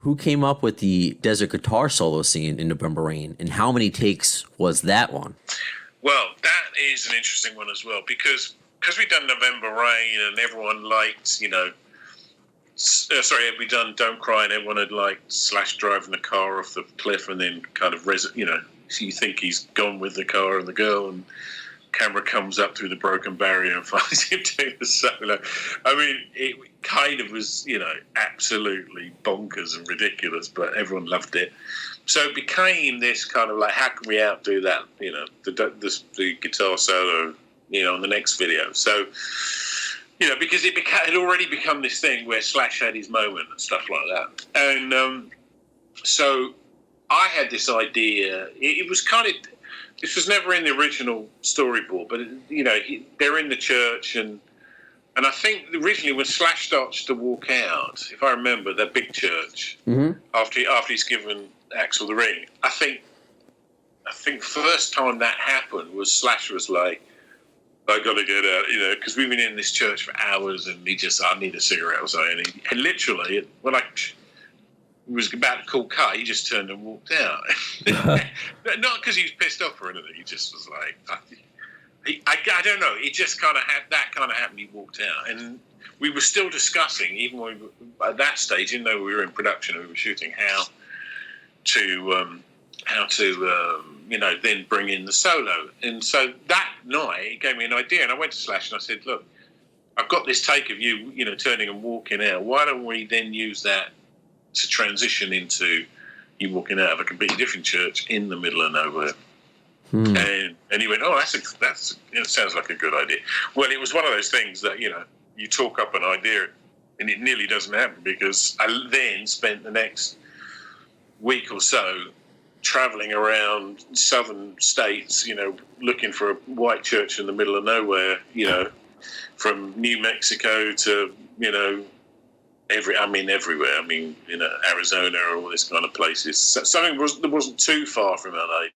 Who came up with the desert guitar solo scene in November Rain, and how many takes was that one? Well, that is an interesting one as well, because we've done November Rain and everyone liked, we've done Don't Cry and everyone had liked Slash driving the car off the cliff and then kind of, so you think he's gone with the car and the girl, and camera comes up through the broken barrier and finds him doing the solo. I mean, it kind of was, absolutely bonkers and ridiculous, but everyone loved it. So it became this kind of like, how can we outdo that? The guitar solo, on the next video. So, because it had already become this thing where Slash had his moment and stuff like that. And so I had this idea. It was kind of, this was never in the original storyboard, but they're in the church, and I think originally when Slash starts to walk out, if I remember, that big church, after he's given Axl the ring, I think first time that happened was Slash was like, I got to get out, because we've been in this church for hours, and I need a cigarette or something. And literally, when I was about to call cut, he just turned and walked out. Not because he was pissed off or anything. He just was like, I don't know. It just kind of had that kind of happened. He walked out, and we were still discussing, even when at that stage, even though we were in production and we were shooting, how to then bring in the solo. And so that night, it gave me an idea, and I went to Slash and I said, look, I've got this take of you, turning and walking out. Why don't we then use that to transition into you walking out of a completely different church in the middle of nowhere? And he went, oh, that's it sounds like a good idea. Well, it was one of those things that, you talk up an idea and it nearly doesn't happen, because I then spent the next week or so traveling around southern states, looking for a white church in the middle of nowhere, from New Mexico to, everywhere. Arizona or all this kind of places. So something that wasn't too far from LA.